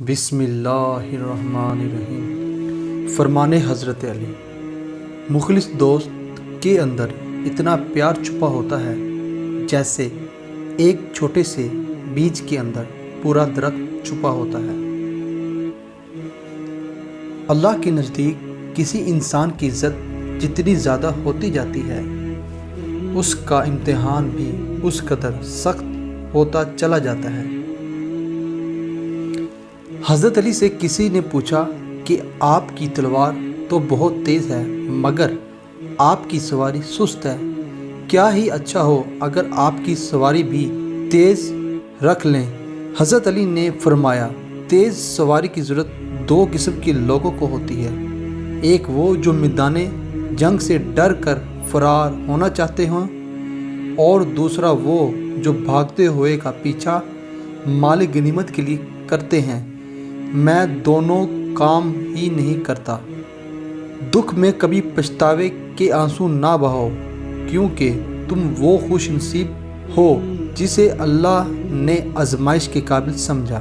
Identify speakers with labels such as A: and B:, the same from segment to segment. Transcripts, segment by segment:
A: بسم اللہ الرحمن الرحیم۔ فرمان حضرت علی۔ مخلص دوست کے اندر اتنا پیار چھپا ہوتا ہے جیسے ایک چھوٹے سے بیج کے اندر پورا درخت چھپا ہوتا ہے۔ اللہ کے نزدیک کسی انسان کی عزت جتنی زیادہ ہوتی جاتی ہے اس کا امتحان بھی اس قدر سخت ہوتا چلا جاتا ہے۔ حضرت علی سے کسی نے پوچھا کہ آپ کی تلوار تو بہت تیز ہے مگر آپ کی سواری سست ہے، کیا ہی اچھا ہو اگر آپ کی سواری بھی تیز رکھ لیں۔ حضرت علی نے فرمایا، تیز سواری کی ضرورت دو قسم کے لوگوں کو ہوتی ہے، ایک وہ جو میدان جنگ سے ڈر کر فرار ہونا چاہتے ہوں، اور دوسرا وہ جو بھاگتے ہوئے کا پیچھا مال غنیمت کے لیے کرتے ہیں۔ میں دونوں کام ہی نہیں کرتا۔ دکھ میں کبھی پچھتاوے کے آنسو نہ بہاؤ، کیونکہ تم وہ خوش نصیب ہو جسے اللہ نے آزمائش کے قابل سمجھا۔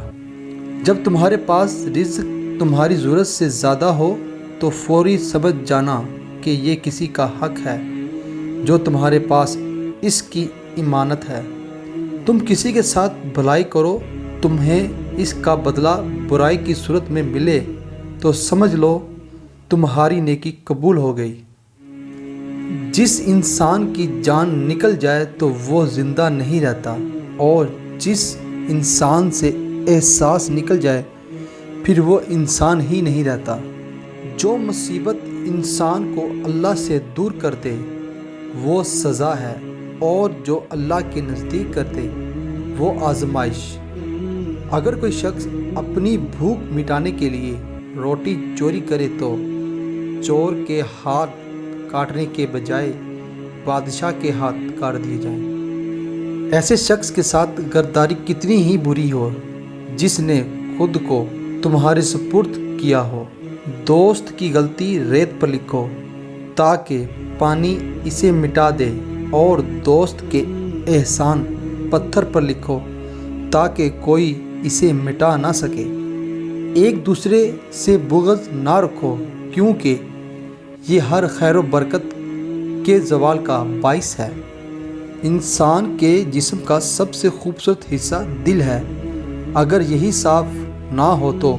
A: جب تمہارے پاس رزق تمہاری ضرورت سے زیادہ ہو تو فوری سمجھ جانا کہ یہ کسی کا حق ہے جو تمہارے پاس اس کی امانت ہے۔ تم کسی کے ساتھ بھلائی کرو، تمہیں اس کا بدلہ برائی کی صورت میں ملے تو سمجھ لو تمہاری نیکی قبول ہو گئی۔ جس انسان کی جان نکل جائے تو وہ زندہ نہیں رہتا، اور جس انسان سے احساس نکل جائے پھر وہ انسان ہی نہیں رہتا۔ جو مصیبت انسان کو اللہ سے دور کر دے وہ سزا ہے، اور جو اللہ کے نزدیک کر دے وہ آزمائش۔ اگر کوئی شخص اپنی بھوک مٹانے کے لیے روٹی چوری کرے تو چور کے ہاتھ کاٹنے کے بجائے بادشاہ کے ہاتھ کاٹ دیے جائیں۔ ایسے شخص کے ساتھ غداری کتنی ہی بری ہو جس نے خود کو تمہارے سپرد کیا ہو۔ دوست کی غلطی ریت پر لکھو تاکہ پانی اسے مٹا دے، اور دوست کے احسان پتھر پر لکھو تاکہ کوئی اسے مٹا نہ سکے۔ ایک دوسرے سے بغض نہ رکھو، کیونکہ یہ ہر خیر و برکت کے زوال کا باعث ہے۔ انسان کے جسم کا سب سے خوبصورت حصہ دل ہے، اگر یہی صاف نہ ہو تو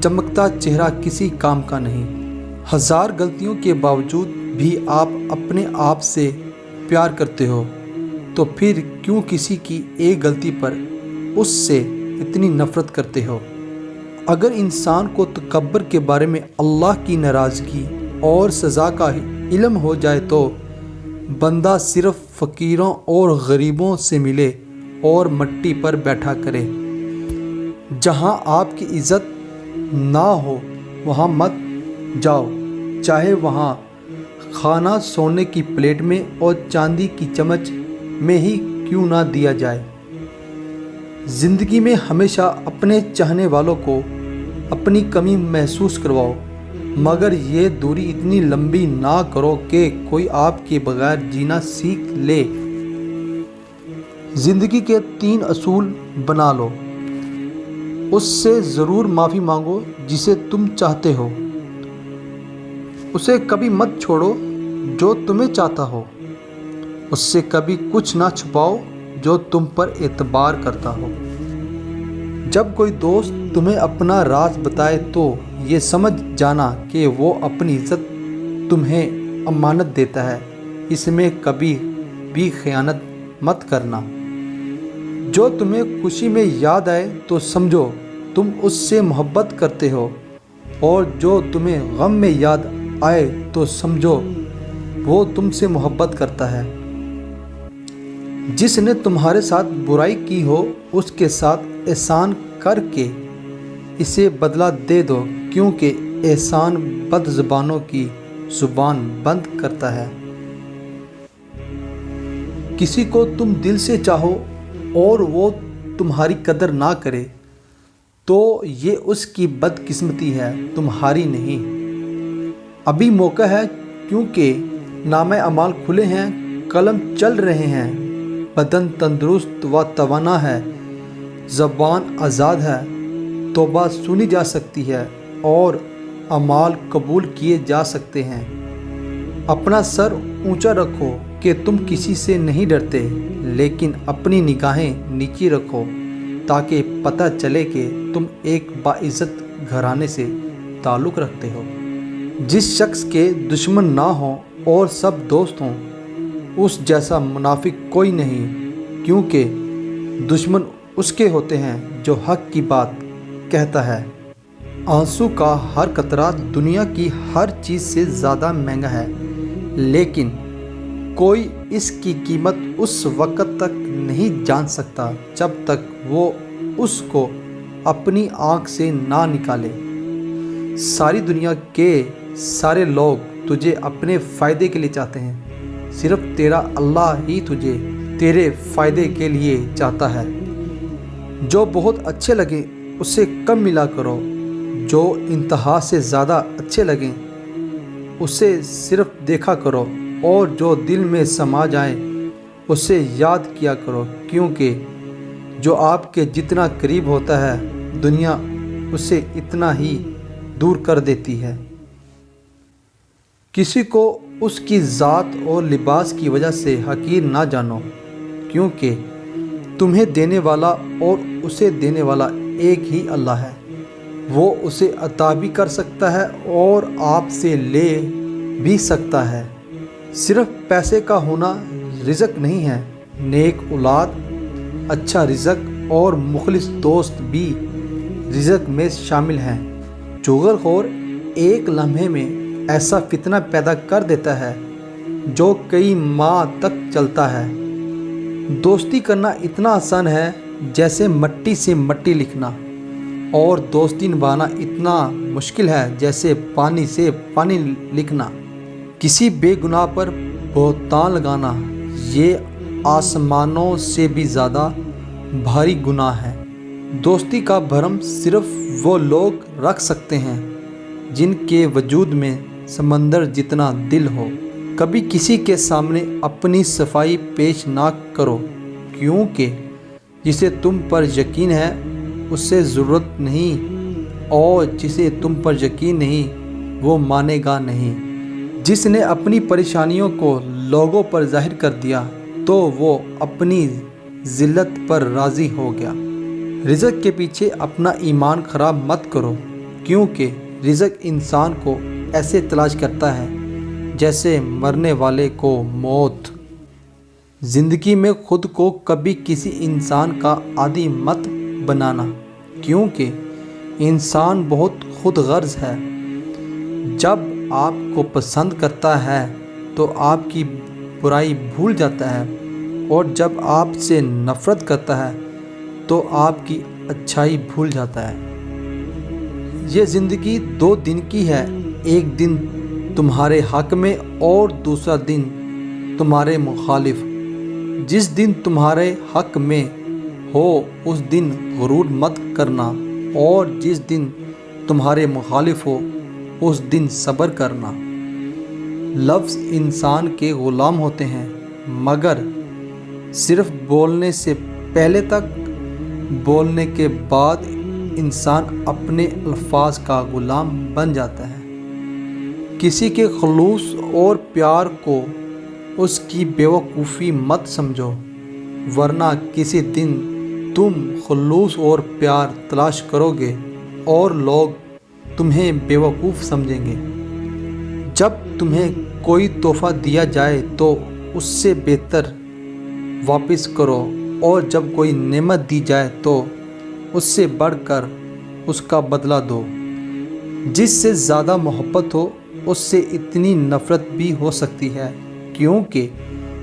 A: چمکتا چہرہ کسی کام کا نہیں۔ ہزار غلطیوں کے باوجود بھی آپ اپنے آپ سے پیار کرتے ہو تو پھر کیوں کسی کی ایک غلطی پر اس سے اتنی نفرت کرتے ہو؟ اگر انسان کو تکبر کے بارے میں اللہ کی ناراضگی اور سزا کا علم ہو جائے تو بندہ صرف فقیروں اور غریبوں سے ملے اور مٹی پر بیٹھا کرے۔ جہاں آپ کی عزت نہ ہو وہاں مت جاؤ، چاہے وہاں کھانا سونے کی پلیٹ میں اور چاندی کی چمچ میں ہی کیوں نہ دیا جائے۔ زندگی میں ہمیشہ اپنے چاہنے والوں کو اپنی کمی محسوس کرواؤ، مگر یہ دوری اتنی لمبی نہ کرو کہ کوئی آپ کے بغیر جینا سیکھ لے۔ زندگی کے 3 اصول بنا لو۔ اس سے ضرور معافی مانگو جسے تم چاہتے ہو، اسے کبھی مت چھوڑو جو تمہیں چاہتا ہو، اس سے کبھی کچھ نہ چھپاؤ جو تم پر اعتبار کرتا ہو۔ جب کوئی دوست تمہیں اپنا راز بتائے تو یہ سمجھ جانا کہ وہ اپنی عزت تمہیں امانت دیتا ہے، اس میں کبھی بھی خیانت مت کرنا۔ جو تمہیں خوشی میں یاد آئے تو سمجھو تم اس سے محبت کرتے ہو، اور جو تمہیں غم میں یاد آئے تو سمجھو وہ تم سے محبت کرتا ہے۔ جس نے تمہارے ساتھ برائی کی ہو اس کے ساتھ احسان کر کے اسے بدلہ دے دو، کیونکہ احسان بد زبانوں کی زبان بند کرتا ہے۔ کسی کو تم دل سے چاہو اور وہ تمہاری قدر نہ کرے تو یہ اس کی بدقسمتی ہے، تمہاری نہیں۔ ابھی موقع ہے، کیونکہ نامہ اعمال کھلے ہیں، قلم چل رہے ہیں، بدن تندرست و توانا ہے، زبان آزاد ہے، توبہ سنی جا سکتی ہے اور اعمال قبول کیے جا سکتے ہیں۔ اپنا سر اونچا رکھو کہ تم کسی سے نہیں ڈرتے، لیکن اپنی نگاہیں نیچی رکھو تاکہ پتہ چلے کہ تم ایک باعزت گھرانے سے تعلق رکھتے ہو۔ جس شخص کے دشمن نہ ہوں اور سب دوست ہوں، اس جیسا منافق کوئی نہیں، کیونکہ دشمن اس کے ہوتے ہیں جو حق کی بات کہتا ہے۔ آنسو کا ہر قطرہ دنیا کی ہر چیز سے زیادہ مہنگا ہے، لیکن کوئی اس کی قیمت اس وقت تک نہیں جان سکتا جب تک وہ اس کو اپنی آنکھ سے نہ نکالے۔ ساری دنیا کے سارے لوگ تجھے اپنے فائدے کے لیے چاہتے ہیں، صرف تیرا اللہ ہی تجھے تیرے فائدے کے لیے چاہتا ہے۔ جو بہت اچھے لگیں اسے کم ملا کرو، جو انتہا سے زیادہ اچھے لگیں اسے صرف دیکھا کرو، اور جو دل میں سما جائیں اسے یاد کیا کرو، کیونکہ جو آپ کے جتنا قریب ہوتا ہے دنیا اسے اتنا ہی دور کر دیتی ہے۔ کسی کو اس کی ذات اور لباس کی وجہ سے حقیر نہ جانو، کیونکہ تمہیں دینے والا اور اسے دینے والا ایک ہی اللہ ہے۔ وہ اسے عطا بھی کر سکتا ہے اور آپ سے لے بھی سکتا ہے۔ صرف پیسے کا ہونا رزق نہیں ہے، نیک اولاد، اچھا رزق اور مخلص دوست بھی رزق میں شامل ہیں۔ چغل خور ایک لمحے میں ایسا فتنہ پیدا کر دیتا ہے جو کئی ماہ تک چلتا ہے۔ دوستی کرنا اتنا آسان ہے جیسے مٹی سے مٹی لکھنا، اور دوستی نبھانا اتنا مشکل ہے جیسے پانی سے پانی لکھنا۔ کسی بے گناہ پر بہتان لگانا یہ آسمانوں سے بھی زیادہ بھاری گناہ ہے۔ دوستی کا بھرم صرف وہ لوگ رکھ سکتے ہیں جن کے وجود میں سمندر جتنا دل ہو۔ کبھی کسی کے سامنے اپنی صفائی پیش نہ کرو، کیونکہ جسے تم پر یقین ہے اس سے ضرورت نہیں، اور جسے تم پر یقین نہیں وہ مانے گا نہیں۔ جس نے اپنی پریشانیوں کو لوگوں پر ظاہر کر دیا تو وہ اپنی ذلت پر راضی ہو گیا۔ رزق کے پیچھے اپنا ایمان خراب مت کرو، کیونکہ رزق انسان کو ایسے تلاش کرتا ہے جیسے مرنے والے کو موت۔ زندگی میں خود کو کبھی کسی انسان کا عادی مت بنانا، کیونکہ انسان بہت خود غرض ہے۔ جب آپ کو پسند کرتا ہے تو آپ کی برائی بھول جاتا ہے، اور جب آپ سے نفرت کرتا ہے تو آپ کی اچھائی بھول جاتا ہے۔ یہ زندگی 2 دن کی ہے، ایک دن تمہارے حق میں اور دوسرا دن تمہارے مخالف۔ جس دن تمہارے حق میں ہو اس دن غرور مت کرنا، اور جس دن تمہارے مخالف ہو اس دن صبر کرنا۔ لفظ انسان کے غلام ہوتے ہیں، مگر صرف بولنے سے پہلے تک، بولنے کے بعد انسان اپنے الفاظ کا غلام بن جاتا ہے۔ کسی کے خلوص اور پیار کو اس کی بیوقوفی مت سمجھو، ورنہ کسی دن تم خلوص اور پیار تلاش کرو گے اور لوگ تمہیں بیوقوف سمجھیں گے۔ جب تمہیں کوئی تحفہ دیا جائے تو اس سے بہتر واپس کرو، اور جب کوئی نعمت دی جائے تو اس سے بڑھ کر اس کا بدلہ دو۔ جس سے زیادہ محبت ہو اس سے اتنی نفرت بھی ہو سکتی ہے، کیونکہ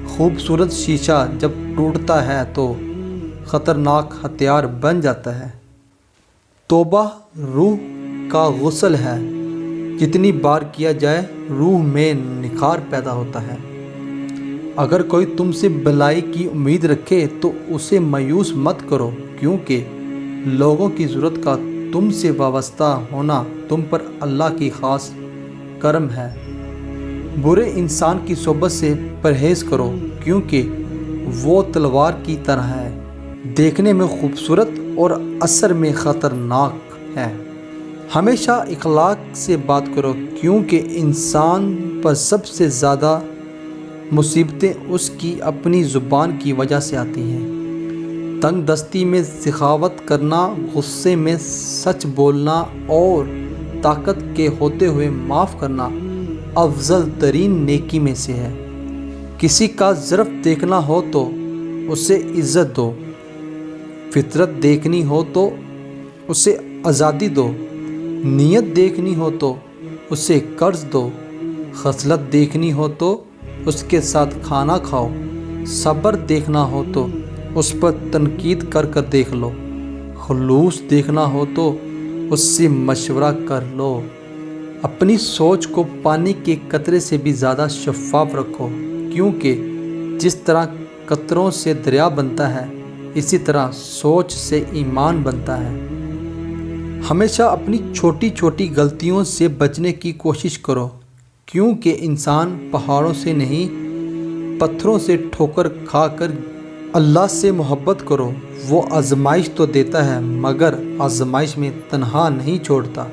A: خوبصورت شیشہ جب ٹوٹتا ہے تو خطرناک ہتھیار بن جاتا ہے۔ توبہ روح کا غسل ہے، جتنی بار کیا جائے روح میں نکھار پیدا ہوتا ہے۔ اگر کوئی تم سے بھلائی کی امید رکھے تو اسے مایوس مت کرو، کیونکہ لوگوں کی ضرورت کا تم سے وابستہ ہونا تم پر اللہ کی خاص کرم ہے۔ برے انسان کی صحبت سے پرہیز کرو، کیونکہ وہ تلوار کی طرح ہے، دیکھنے میں خوبصورت اور اثر میں خطرناک۔ ہے۔ ہمیشہ اخلاق سے بات کرو، کیونکہ انسان پر سب سے زیادہ مصیبتیں اس کی اپنی زبان کی وجہ سے آتی ہیں۔ تنگ دستی میں سخاوت کرنا، غصے میں سچ بولنا اور طاقت کے ہوتے ہوئے معاف کرنا افضل ترین نیکی میں سے ہے۔ کسی کا ظرف دیکھنا ہو تو اسے عزت دو، فطرت دیکھنی ہو تو اسے آزادی دو، نیت دیکھنی ہو تو اسے قرض دو، خصلت دیکھنی ہو تو اس کے ساتھ کھانا کھاؤ، صبر دیکھنا ہو تو اس پر تنقید کر کر دیکھ لو، خلوص دیکھنا ہو تو اس سے مشورہ کر لو۔ اپنی سوچ کو پانی کے قطرے سے بھی زیادہ شفاف رکھو، کیونکہ جس طرح قطروں سے دریا بنتا ہے، اسی طرح سوچ سے ایمان بنتا ہے۔ ہمیشہ اپنی چھوٹی چھوٹی غلطیوں سے بچنے کی کوشش کرو، کیونکہ انسان پہاڑوں سے نہیں پتھروں سے ٹھوکر کھا کر اللہ سے محبت کرو۔ وہ آزمائش تو دیتا ہے مگر آزمائش میں تنہا نہیں چھوڑتا۔